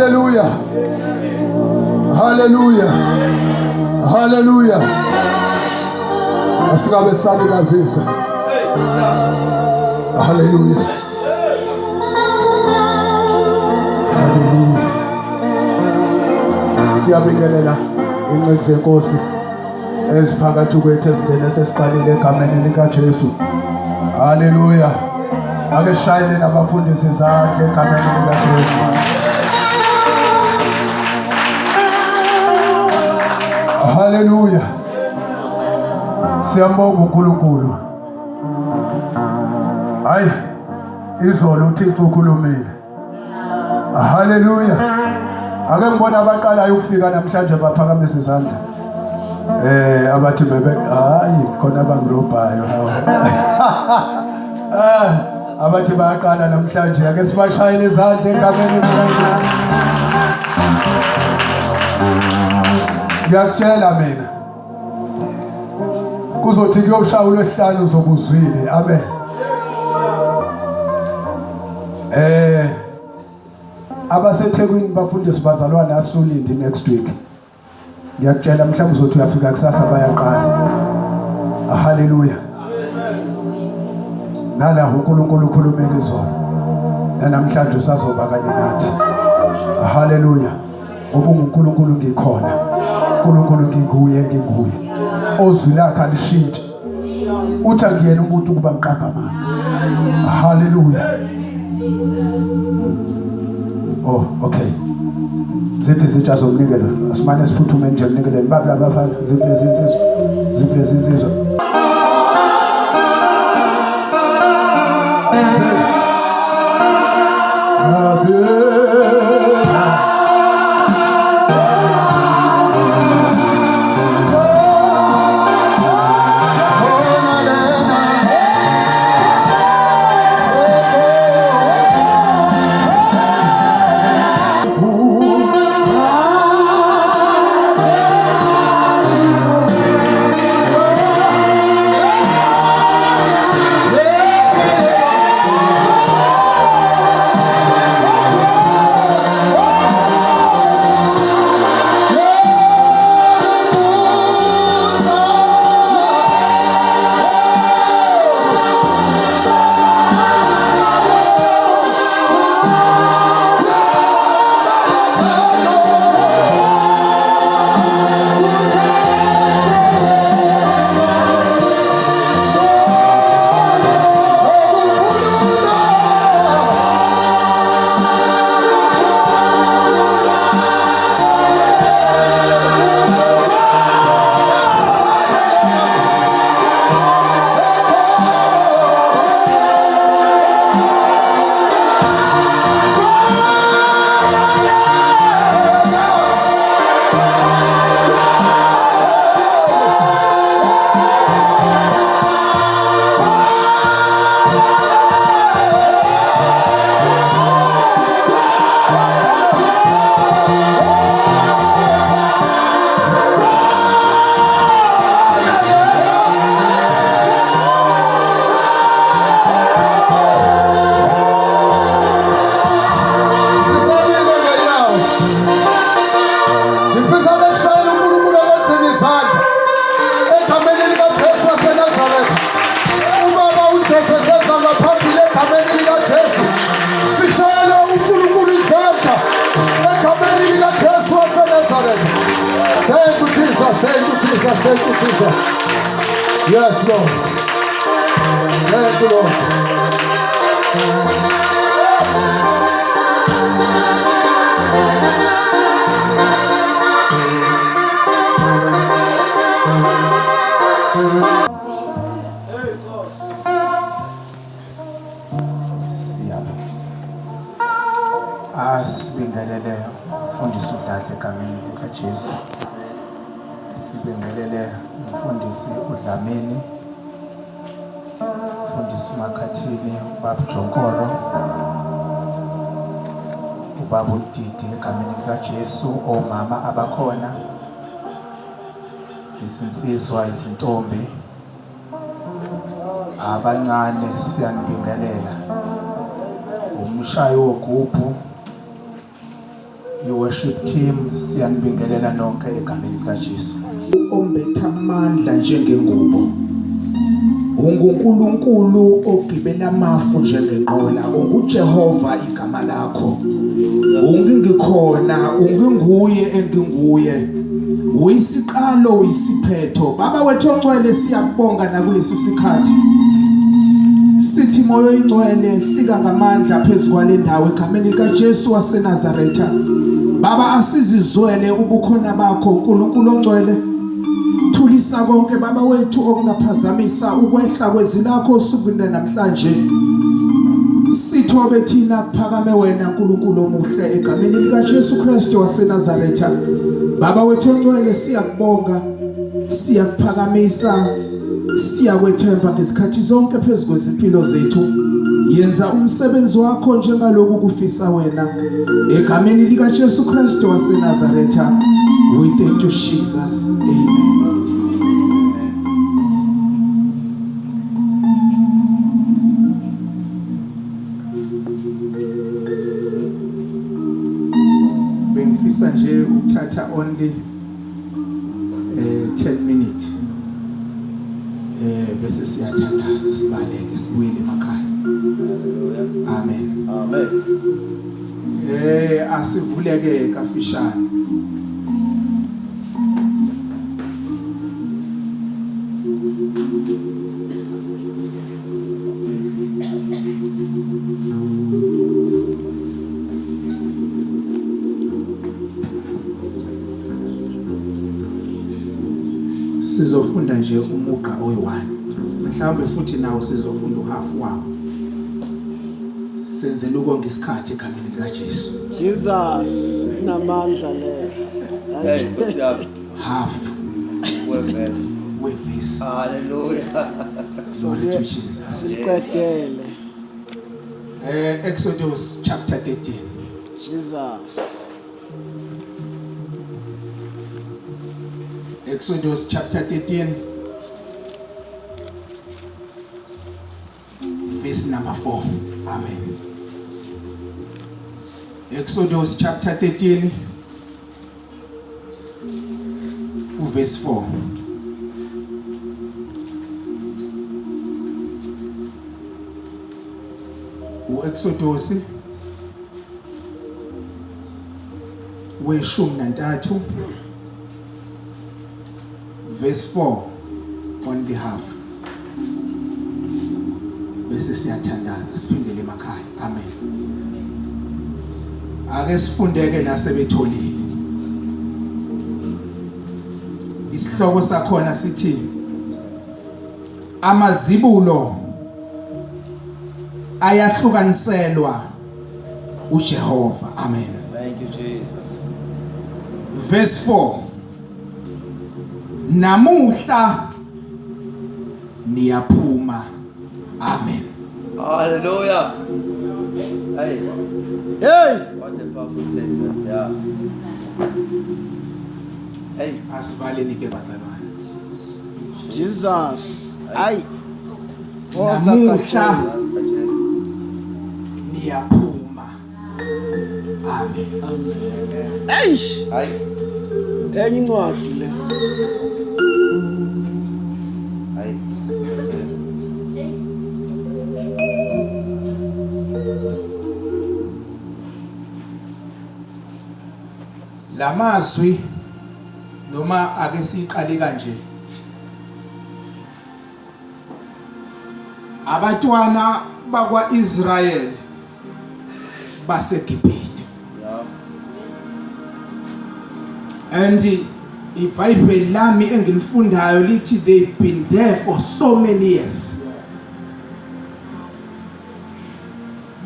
Hallelujah. Hallelujah. Hallelujah. Asikabe salibazisa. Hallelujah. Hallelujah. Siyabingelela inceke zenkosi eziphakathi kwethu ezingene sesiqalile egameni lika Jesu. Hallelujah. Ake shayele nabafundisi zakhe egameni lika Jesu. Hallelujah. Siyambonga uNkulunkulu. Hayi, izolo uThixo ukhulumile. Hallelujah. Ake ngibona abaqalayo ukufika namhlanje baphakamise izandla. Abathi bebe hayi khona bangirobhayo hawo. Abathi bayaqala namhlanje ake sibashayele izandla egameni likaJesu. Ngiyakutshela mina kuzothi kuyoshaya uLwesihlanu zokuzwile. Amen. AbaseThekwini bafundisi bazalwane asulindi next week. Ngiyakutshela mhlawumbe uzothi uyafika kusasa bayaqala. Hallelujah. Nala uNkulunkulu ukhulumela izolo. Namhlanje usazoba kanye nathi. Hallelujah. Ngoba uNkulunkulu ngikhona. uNkulunkulu nginguye. Ozwi lakhe alishintshe. Uthi akuyena umuntu kuba mqamba manga. Hallelujah. Oh, okay. Ziphi izitsha zomnikelo? Asimane siphuthume nje umnikeleni. Baba abafana ziphi lezi insizwa. Thank you, Jesus. Yes, Lord. Thank you, Lord. Sibingelele mfundisi uDladla egameni likaJesu. Sibingelele mfundisi uDlamini, mfundisi uMakhathini, ubaba Jonkoro, ubaba uDidi egameni likaJesu, omama abakhona, izinsizwa, izintombi, abancane siyanibingelela. Umshayi wogubhu I-worship team siyanibingelela nonke egameni likaJesu. Ombetha amandla njengengubo. UNkulunkulu ogibela amafu njengenqola. UJehova igama lakho. Ungingikhona, unginguye enginguye. Uyisiqalo uyisiphetho. Baba wethu ongcwele siyakubonga nakulesi sikhathi. Sithi moyo ingcwele hlika ngamandla phezulu le ndawo egameni likaJesu waseNazaretha. Baba asizizwele ubukhona bakho uNkulunkulu ongcwele. Thulisa konke baba wethu okungaphazamisa ukwehla kwezilakho usuku namhlanje. Sithobe thina kuphakame wena uNkulunkulu omuhle egameni likaJesu Kristu waseNazaretha. Baba wethu ongcwele siyakubonga, siyakuphakamisa, siyakwethemba ngezikhathi zonke phezulu kwezimpilo zethu. Yenza umsebenzi wakho njengaloku kufisa wena egameni likaJesu Kristu waseNazaretha. We thank you Jesus. Amen. Bengifisa nje ukuthatha only 10 minutes. Bese siyathandaza sibaleke sibuyele emakhaya. Amen. Amen. Asivuleke kafishane. Sizofunda nje umuqa oyi1. Mhlawumbe futhi nawo sizofunda uhalf wawo. Senzele ukonga isikhathi egameni likaJesu. Jesus namandla le. Hey, what's up? Half Wefes. wevesi. Hallelujah. Glory to Jesus. Siqedele. Exodus chapter 13. Jesus. Exodus chapter 13 verse number 4. Amen. Exodus chapter 13 verse 4. Exodus weshumi nantathu verse 4 only half. Bese siyathandaza siphindele emakhaya. Amen. Ake sifundeke nasebetholile. Isihloko sakhona sithi amazibulo ayahlukaniselwa uJehova. Amen. Thank you, Jesus. Verse 4. Namuhla niyaphuma. Amen. Hallelujah. Hey, Hey, what a powerful statement. Yeah. Hey, Asivaleni ke bazalwane. Jesus. Ay. Namuhla that's the chance. niyaphuma. Amen. Eish. Hey, Enye incwadi le. hey. Lamazwi noma ake siqale kanje. Abatwana bakwaIsrael baseGibhithe. Yeah. And iBhayibheli lami engilifundayo lithi they've been there for so many years.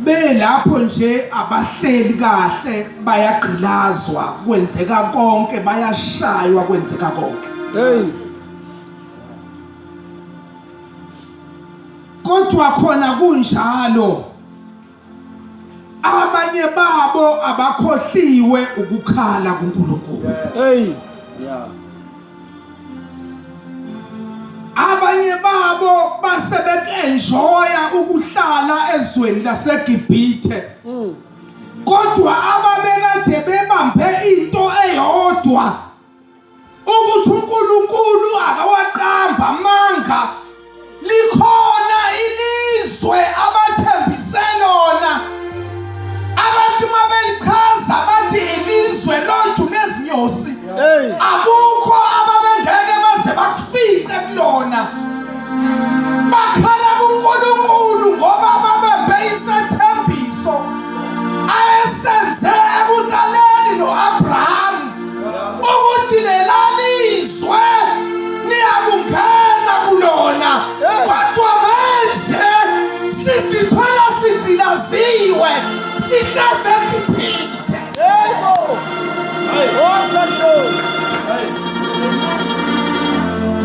Belapho nje abahleli kahle bayagqilazwa kwenzeka konke bayashaywa kwenzeka konke. Hey. Kodwa khona kunjalo abanye babo abakhohliwe ukukhala kuNkulunkulu. Hey. Yeah. Abanye babo basebenjoya ukuhlala ezweni laseGibhithe. Kodwa ababekade kade bebambe into eyodwa ukuthi uNkulunkulu akawaqamba amanga likhona ilizwe abathembise lona abathi mabelichaza bathi ilizwe lontu nezinyosi akukho ababengeke baze bakufice kulona bakhala kuNkulunkulu ngoba babembe isethembiso ayesenze ekuqaleni noAbraham ukuthi lelalizwe niyakungena kulona kodwa manje sisithola sidilaziwe sihleze eGibhithe. Yebo. Oh Santos.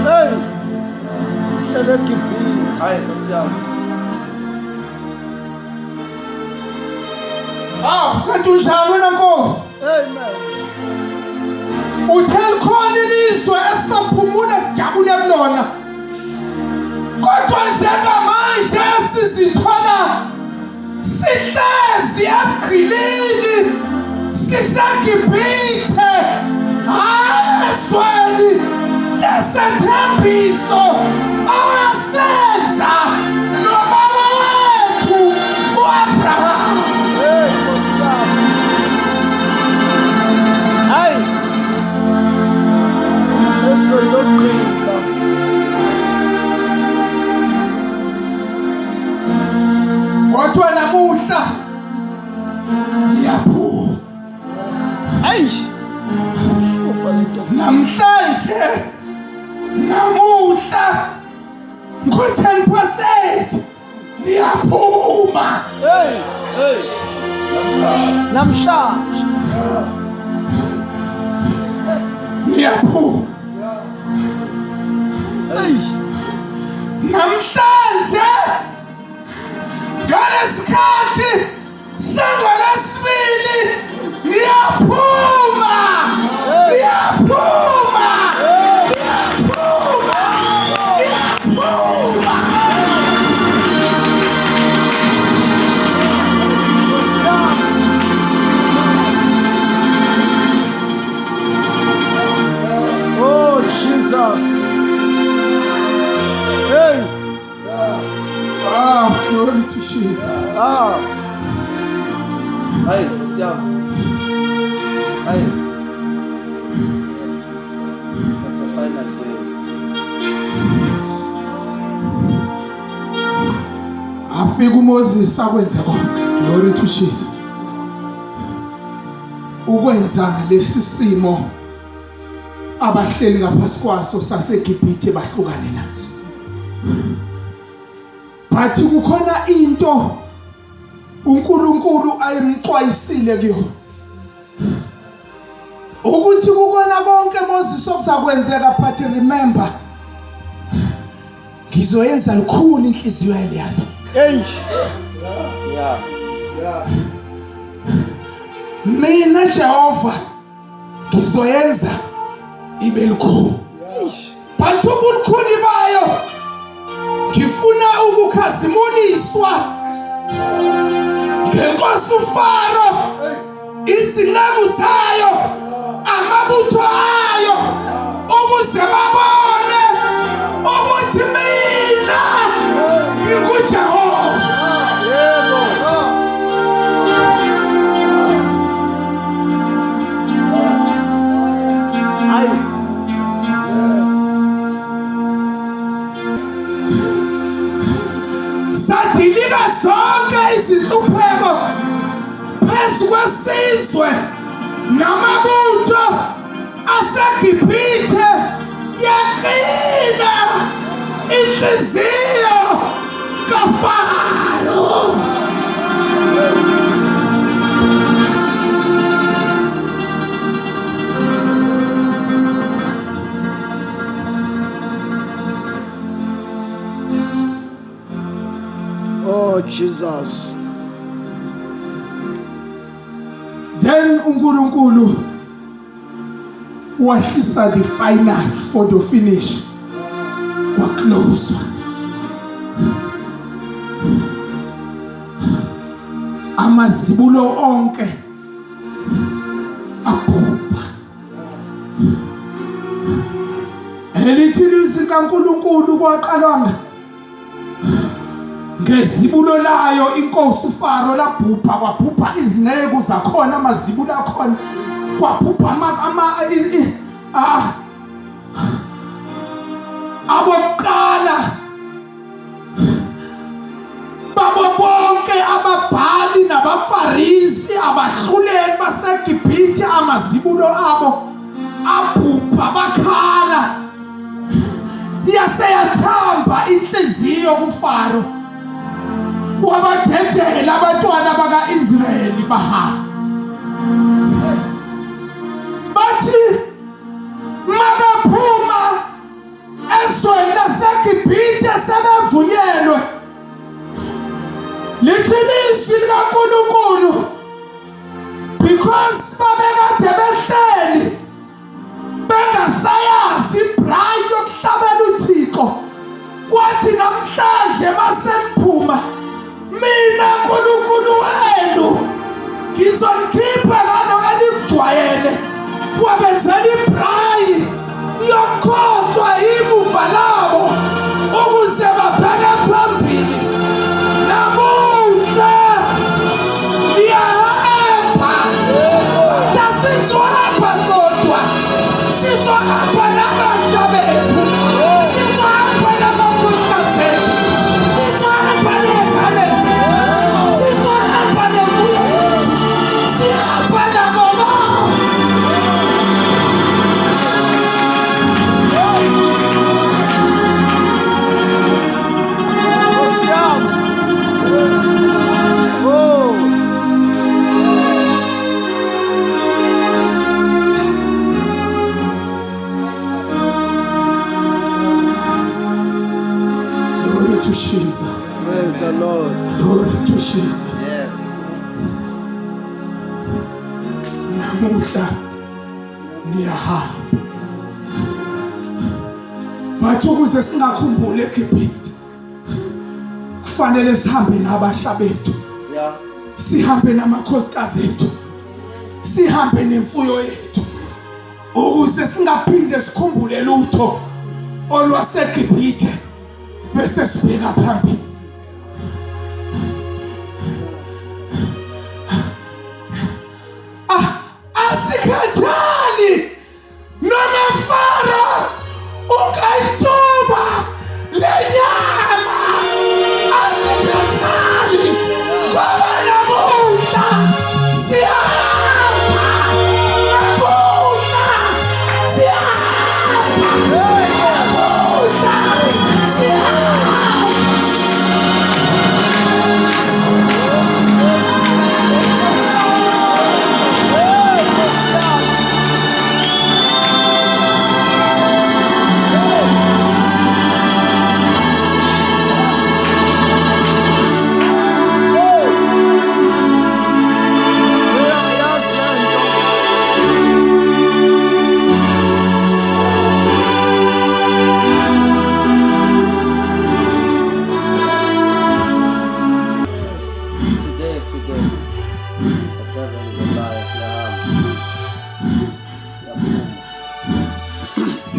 Hey. Sihlele eGibhithe. Hayi Nkosi yami. Kanti unjani wena Nkosi? Amen. Uthel khona ilizwe esaphumula sijabule kulona kodwa njengamanje sizithola sihlezi emgqilini siseGibhithe ezweni lesethembiso awasenza nobaba wethu uAbraham. Hey, Nkosi yami. Hayi. Eso loqila. Kodwa namuhla ngiyaphuma. Hey. Shupa lento. Namhlanje namuhla ngo-10% niyaphuma. Hey. Namhlanje. Niyaphuma. Hey. Namhlanje ngalesikhathi sengolesibili niyaphuma. Niyaphuma. Niyaphuma. Niyaphuma. Oh Jesus. Hey. Glory to Jesus. Hayi Nkosi yami. Hayi. That's a final word. Afika uMoses akwenze konke. Glory to Jesus. Ukwenza lesi simo abahleli ngaphansi kwaso saseGibhithe bahlukane naso. Bathi kukhona into uNkulunkulu ayemxwayisile kuyo. Ukuthi kukona konke Moses okuzakwenzeka but remember ngizoyenza likhulu inhliziyo yaleyo. Hey. Yeah. Mina Jehova ngizoyenza ibe likhulu. But ubukhulu bayo ngifuna ukukhazimuliswa ngenkosi uFaro izinceku zayo amabutho ayo ukuze babone ukuthi mina ngikuJehova. Sadilika zonke izinhlupheko phezu kwesizwe namabutho aseGibhithe yaqina inhliziyo kaFaro. Oh Jesus. Then uNkulunkulu wahlisa the final for the finish kwaclose. Amazibulo onke Ngelithi ilizwi likaNkulunkulu kwaqalwanga ngezibulo layo inkosi uFaro labhupha kwabhupha izinceku zakhona amazibulo akhona kwabhupha abokuqala babo bonke ababhali nabafarisi abahluleli baseGibhithe amazibulo abo abhupha bakhala yaseyathamba inhliziyo kuFaro wabadedela abantwana bakaIsrayeli baha bathi mabaphuma ezweni laseGibhithe sebevunyelwe lithi ilizwi likaNkulunkulu because babekade behleli bengasayazi ibrayi yokuhlabela uThixo wathi namhlanje maseniphuma mina uNkulunkulu wenu ngizonikhipha ngalo elimjwayele wabenzela ibrayi yokukhohlwa imuva labo ukuze babheke phambili namuhla liyahamba asizohamba sodwa sizohamba nabasha bethu sizohamba namakhosikazi ethu sizohamba nengane zethu sizohamba nemfuyo sihamba nabo to Jesus. Praise the Lord. Glory to Jesus. Yes. Namuhla niyahamba. Bathi ukuze singakhumbule eGibhithe kufanele sihambe nabasha bethu. Yeah. Sihambe namakhosikazi ethu. Sihambe nemfuyo yethu. Ukuze singaphinde sikhumbule lutho olwaseGibhithe. Bese sibheka phambili asikhathali noma Faro ungayituba lenyama asikhathali ngoba namuhla siyahamba namuhla siyahamba namuhla siyahamba.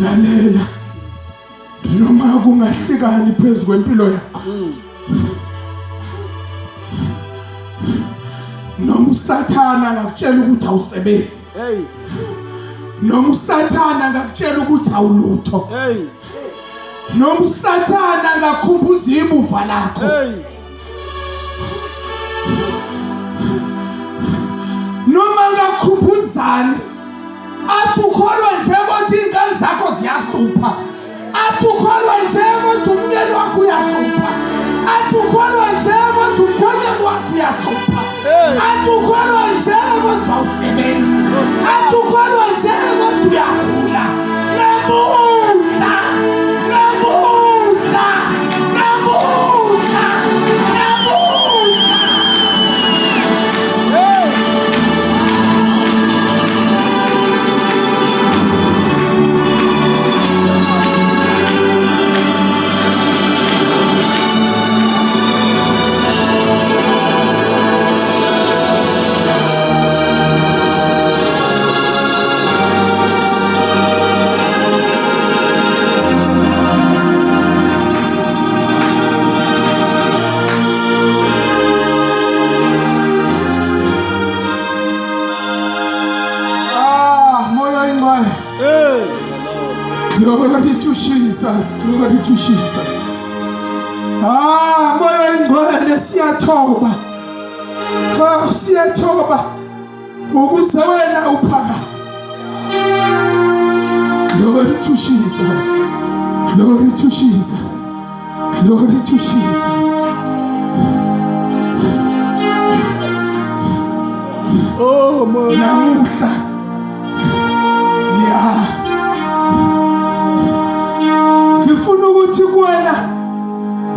Lalela noma kungahlikani phezulu kwempilo yakho noma uSathana ngakutshela ukuthi awusebenzi Hey. noma uSathana ngakutshela ukuthi awulutho Hey. noma uSathana ngakhumbuza imuva lakho Hey. noma ngakhumbuzani athi ukholwa nje ukuthi ingane zakho ziyahlupha athi ukholwa nje ukuthi umnyeni wakho uyahlupha athi ukholwa nje ukuthi umkhonyana wakho uyahlupha athi ukholwa nje ukuthi awusebenzi athi ukholwa nje ukuthi uyagula namuhla namuhla namuhla namuhla Jesus, glory to Jesus. Moya oyingcwele siyathoba. Siyathoba ukuze wena uphakame. Glory to Jesus. Glory to Jesus. Glory to Jesus. Oh, my Namuhla ngifuna ukuthi kuwena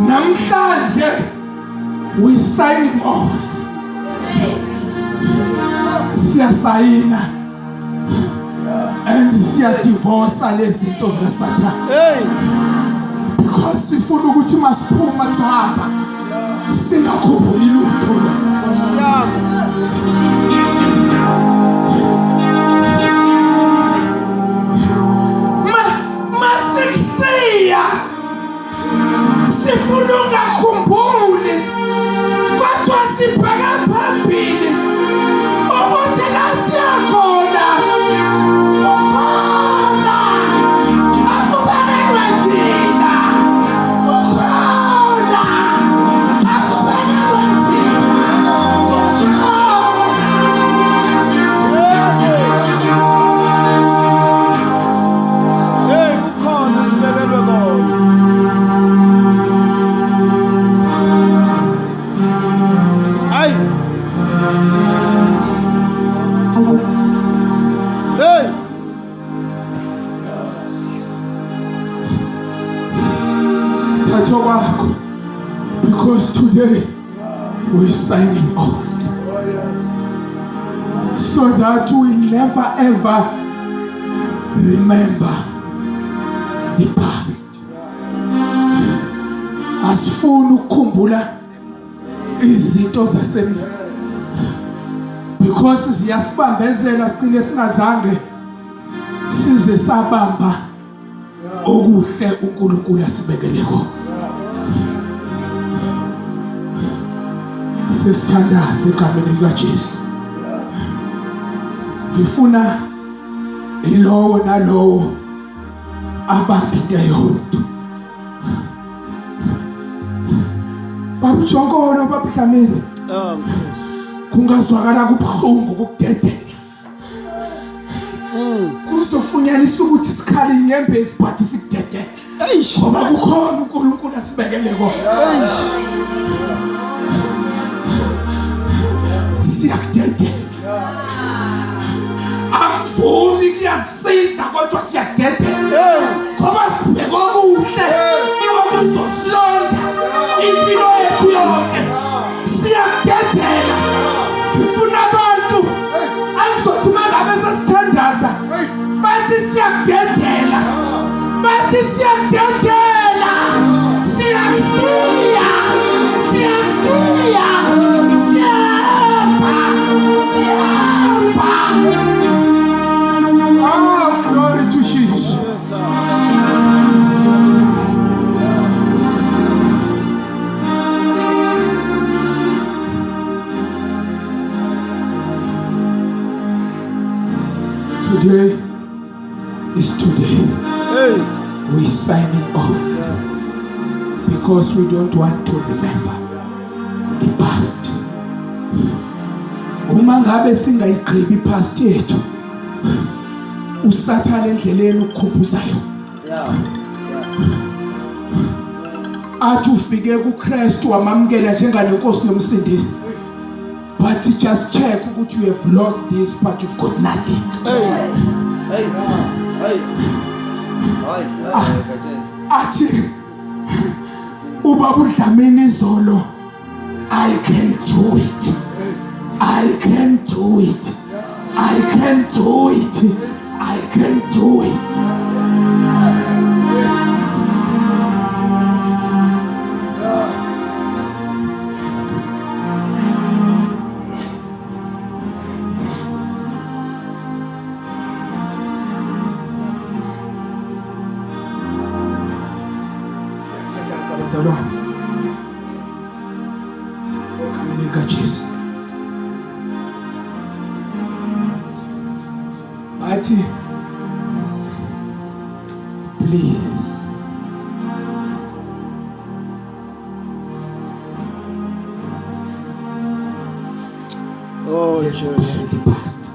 namhlanje we signing off. Siyasayina and siyadivorce lezi zinto zikaSathane. Hey. Because sifuna ukuthi masiphuma sihamba singakhuphuli lutho lo. Masishiya sifuna ungakhumbuli kodwa sibheka phambili ukuthi la siyakhona ukhona akubekelwe thina ukhona akubekelwe thina Hey, ukhona sibekelwe kona. Ay. Hey. thatho kwakho because today we're signing off so that we never ever remember the past. Asifuni ukukhumbula izinto zasemini because ziyasibambezela sicine singazange size sabamba okuhle uNkulunkulu asibekele kona. Sesithandaza egameni likaJesu. Ngifuna ilowo nalowo abambe into eyodwa. Babujongono babudlamini. Kungazwakala kubuhlungu kukudedela. Kuzofunyanisa ukuthi sikhali inyembezi but sikudedela. Ngoba kukhona uNkulunkulu asibekele kona. Siyakudedela. Angifuni kuyasiza kodwa siyadedela. Ngoba sibheke okuhle okuzosilonda impilo yethu yonke. Siyadedela. Ngifuna abantu angizothi mangabe sesithandaza bathi siyadedela. Bathi siyadedela. Siyashiya. Siyashiya. Siyapha. Siyapha. Oh, glory to Jesus. Today is today. Hey. We're signing off because we don't want to remember the past. Uma ngabe singayigqibi past yethu uSathane endleleni ukukhumbuzayo. Athi ufike kuKristu wamamkela njenganenkosi nomsindisi. But just check ukuthi you have lost this but you've got nothing. Hey. Athi ubaba uDlamini izolo I can do it. I can do it. I can do it. I can do it. Bazalwane, egameni likaJesu. Bathi, please Oh, Let's Jesus. bury the past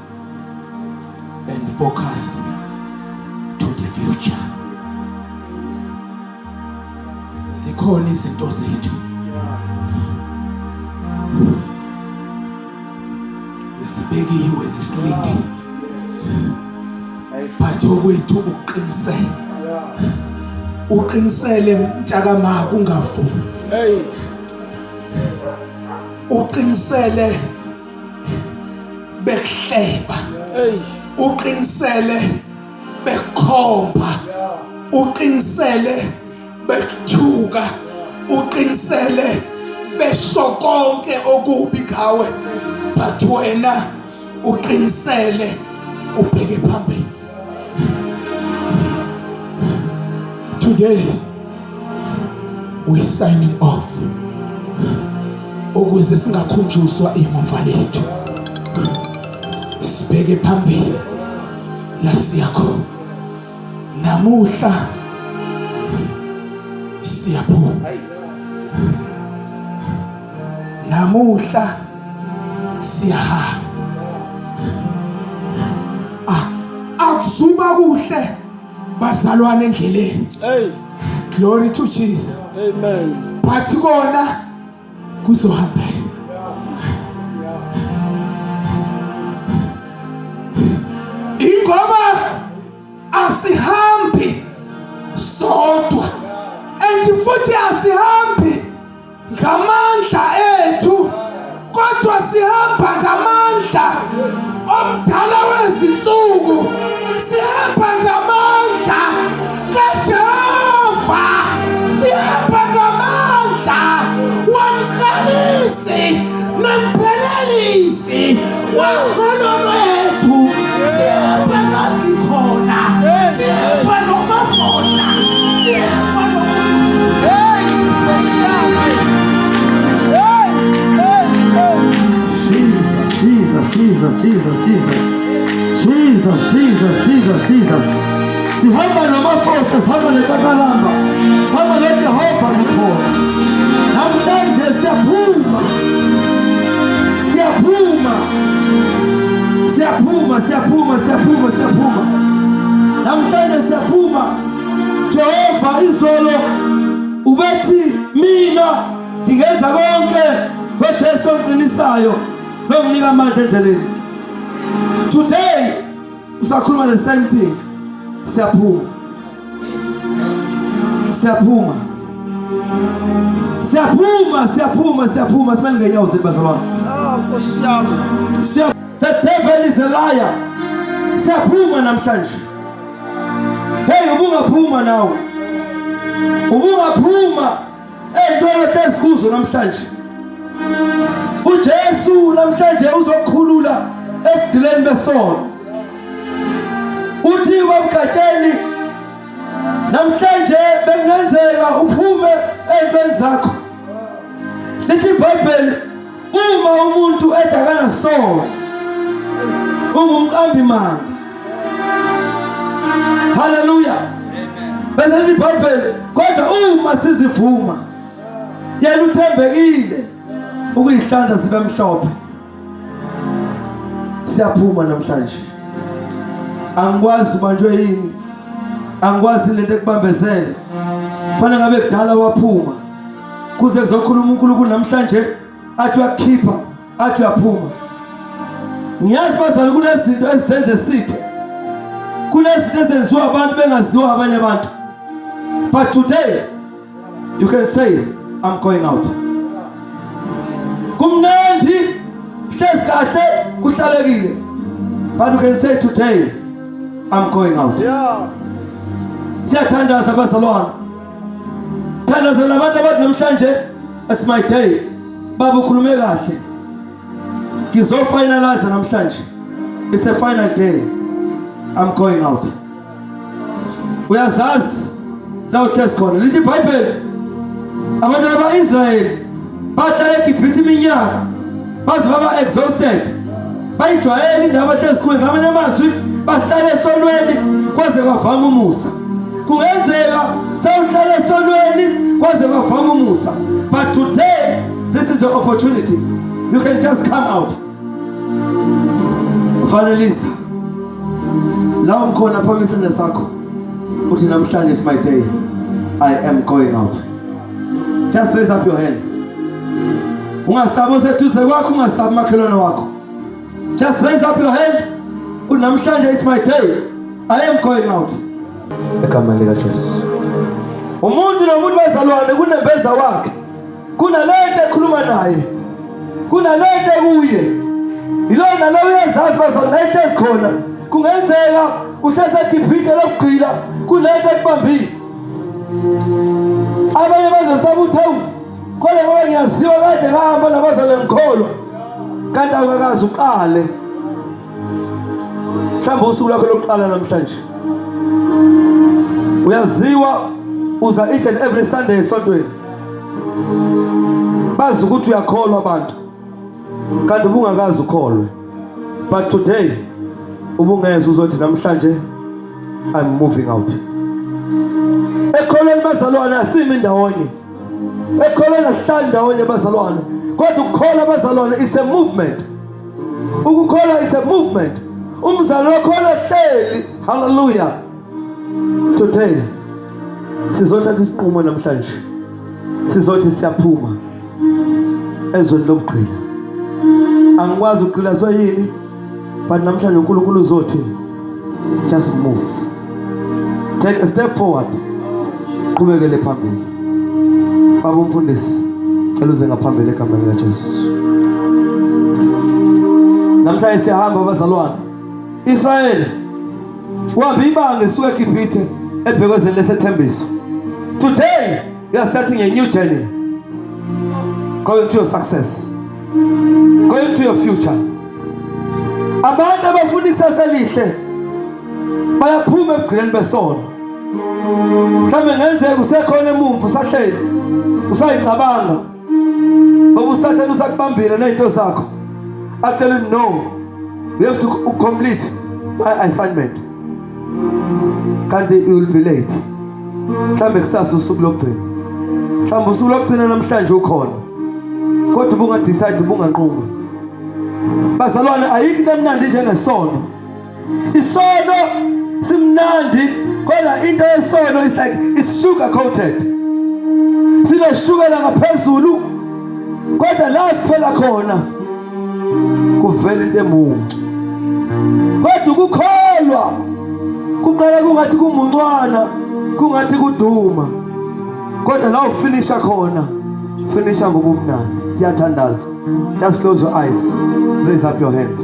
and focus to the future. Zikhona izinto zethu zibekiwe zisilinde, but okwethu uqinisele mntakamaka ungavumi, Hey. uqinisele bekuhleba, Hey. uqinisele bekukhomba, uqinisele bekuthuka, uqinisele besho konke okubi ngawe, but wena uqinisele ubheke phambili. Today we signing off ukuze singakhunjuswa imumva lethu, sibheke phambili la siyakho. Namuhla siyaphuma, namuhla siyahamba. Akuzuba kuhle bazalwane endleleni. Hey. Glory to Jesus. Amen. But kona kuzohamba. Ingoba asihambi sodwa, and futhi asihambi ngamandla ethu, kodwa sihamba ngamandla omdala wezinsuku, sihamba ngamandla kaJehova, sihamba ngamandla womkhalisi nempelelisi weholo lwethu, sihamba ngakhona, sihamba nomafona, sihamba Jesus. Sihamba namafutha, sihamba netakalamba, sihamba neJehova ngakhona. Namhlanje siyaphuma. Namhlanje siyaphuma. Jehova izolo ubethi mina ngiyenza konke ngoJesu omqinisayo nomnika amandla endleleni. Today usakhuluma the same thing. Siyaphuma. Simele ngenyawo zethu bazalwane. Nkosi yami. The devil is a liar. Siyaphuma namhlanje. Hey, ubungaphuma nawe. Ubungaphuma ey'ntweni esikuzo namhlanje. uJesu namhlanje uzokukhulula ebudileni besono. Uthi wamgatsheni namhlanje bengenzeka uphume ey'ntweni zakho. Lithi iBhayibheli uma umuntu ethi akanasono ungumqambi manga. Hallelujah. Bese lithi iBhayibheli kodwa uma sizivuma yena uthembekile ukuyihlanza sibe mhlophe. Siyaphuma namhlanje. Angikwazi banjwe yini, angikwazi lento ekubambezele. Kufanele ngabe kudala waphuma kuze kuzokhuluma uNkulunkulu namhlanje athi uyakhipha, athi uyaphuma. Ngiyazi bazali kunezinto ezisenze sithe, kunezinto ezenziwa abantu bengaziwa abanye abantu, but today you can say I'm going out. Kumnandi hlezi kahle kuhlalekile, but you can say today I'm going out. Yeah. Siyathandaza bazalwane. Thandaza nabantu abathi namhlanje it's my day. Baba ukhulume kahle. Ngizofinalize namhlanje. It's a final day. I'm going out. Uyazazi la uhlezi khona. Lithi iBhayibheli abantu bakaIsrael bahlala eGibhithe iminyaka baze baba exhausted. Bayijwayele indaba abahlezi kuyo, ngamanye amazwi bahlala esonweni kwaze kwavama umusa. Kungenzeka sawuhlala esonweni kwaze kwavama umusa. But today this is your opportunity. You can just come out. Mfanelisa la umkhona phambi sendle sakho uthi namhlanje is my day, I am going out. Just raise up your hands. Ungasabi oseduze kwakho, ungasabi makhelwane wakho. Just raise up your hand. Uthi namhlanje is my day, I am going out. Egameni lika Jesu. Umuntu nomuntu bazalwane kunembeza wakhe. Kunalento ekhuluma naye. Kunalento kuye. Ilona lo uyazazi bazalwane into esikhona. Kungenzeka uthesekhiphisha lokugqila kulento ekubambile. Abanye bazosaba uthawu. Khona ngoba ngiyaziwa kade ngahamba nabazalwane ngikholwa. Kanti awukakazi uqale. Mhlawumbe usuku lakho lokuqala namhlanje. Uyaziwa uza each and every Sunday esontweni. Bazi ukuthi uyakholwa abantu. Kanti ubungakazi ukholwe. But today ubungeza uzothi namhlanje I'm moving out. Ekholweni bazalwane asimi ndawonye. Ekholweni asihlali ndawonye bazalwane. Kodwa ukukholwa bazalwane is a movement. Ukukholwa is a movement. Umzalwane okholwa hleli. Hallelujah. Today sizothatha isiqumo namhlanje. Sizothi siyaphuma ezweni lobugqila. Angikwazi ukugqila soyini, but namhlanje uNkulunkulu uzothi just move. Take a step forward. Qhubekele phambili. Baba umfundisi, cela uze ngaphambili egameni likaJesu. Namhlanje siyahamba bazalwane. Israel uhambe ibanga esuka eGibhithe ebhekezeni lesethembiso. Today you are starting a new journey. Going to your success. Going to your future. Abantu abafuna ikusasa elihle bayaphuma ebugqileni besono. Mhlawumbe ngenzeka usekhona emuva usahleli. Usayicabanga. Ngoba usathana usakubambile nezinto zakho. I tell you no. We have to complete my assignment. Kanti you will be late. Mhlawumbe kusasa usuku lokugcina. Mhlawumbe usuku lokugcina namhlanje ukhona. Kodwa ubunga decide ubunganquma. Bazalwane ayikho emnandi njengesono. Isono simnandi kodwa into yesono is like it's sugar coated. Sino sugar la ngaphezulu kodwa la siphela khona kuvela into emuncu. Kodwa ukukholwa kuqala kungathi kumuncwana, kungathi kuduma. Kodwa la ufinisha khona, finisha ngobumnandi. Siyathandaza. Just close your eyes. Raise up your hands.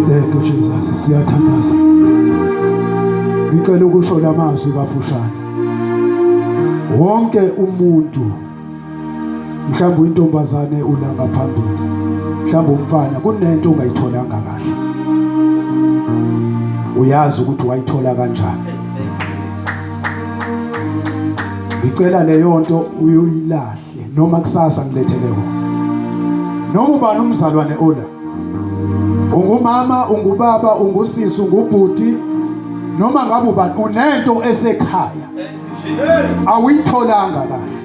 Thank you Jesus. Siyathandaza. Ngicela ukusho lamazwi kafushane. Wonke umuntu mhlawumbe intombazane ulanga phambili. Mhlawumbe umfana kunento ongayitholanga kahle. Uyazi ukuthi wayithola kanjani. Ngicela leyo nto uyoyilahle noma kusasa ngilethele wona. Noma ubani umzalwane ola. Ungumama, ungubaba, ungusisi, ungubhuti, noma ngabe ubani unento esekhaya. Awuyitholanga kahle.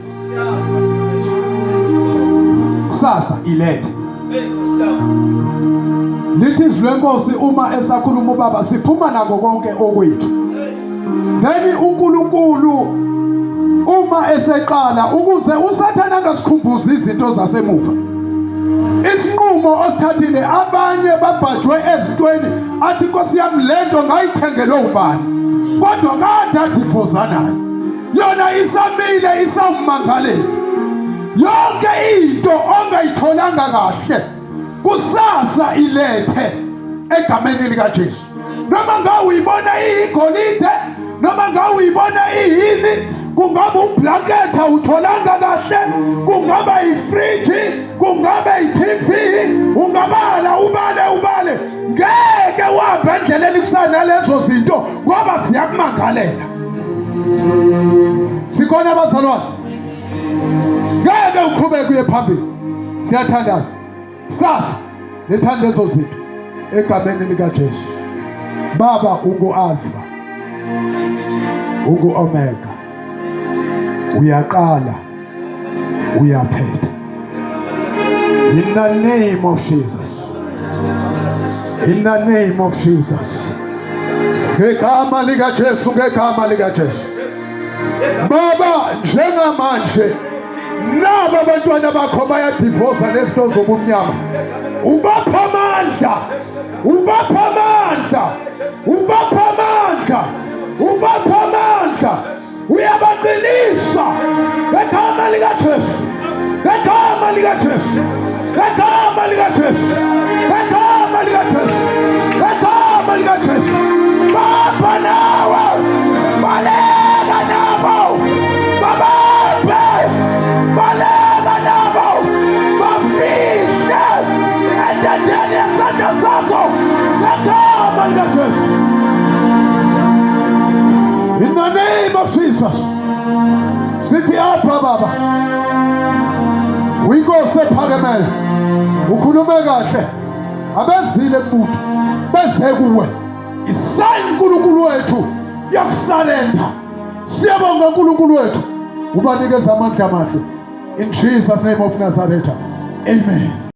Kusasa ilethe. Lithi izwi lenkosi uma esakhuluma ubaba siphuma nako konke okwethu. Then uNkulunkulu uma eseqala ukuze uSathane angasikhumbuza izinto zasemuva. Isinqumo osithathile abanye babhajwe ezintweni athi Nkosi yami lento ngayithengele ubani. Kodwa kade difozanayo. Yona isamile isamangalele. Yonke into ongayitholanga kahle kusasa ilethe egameni lika Jesu. Noma ngawe uyibona igolide, noma ngawe uyibona ihini, kungaba ublanket awutholanga kahle, kungaba ifridge, kungaba iTV, ungabala ubale ngeke wahambe endleleni kusana lezo zinto ngoba ziyakumangalela. Sikhona abazalwane. Ngeke uqhubeke kuye phambili. Siyathandaza. Sasa lethanda lezo zinto egameni lika Jesu. Baba ungu Alpha, ungu Omega. Uyaqala, uyaphetha. In the name of Jesus. In the name of Jesus. Ngegama lika Jesu, ngegama lika Jesu. Baba, njengamanje naba abantwana bakho bayadivosa nezinto zobumnyama. Ubapha amandla. Ubapha amandla. Ubapha amandla. Ubapha amandla. Uyabaqinisa. Ngegama lika Jesu. Ngegama lika Jesu. Ngegama lika Jesu. Ngegama lika Jesu. Ngegama lika Jesu. Baba nawe. Balega nabo. Babambe. Balega nabo. Bafishe. Endedeni esandla sakho. Ngegama lika Jesu. In the name of Jesus. Sithi apha baba. Uyinkosi ephakemele. Ukhulume kahle. Abezile kumuntu. Beze kuwe. Isign uNkulunkulu wethu yokusalenda. Siyabonga uNkulunkulu wethu. Ubanikeza amandla amahle. In Jesus name of Nazareth. Amen.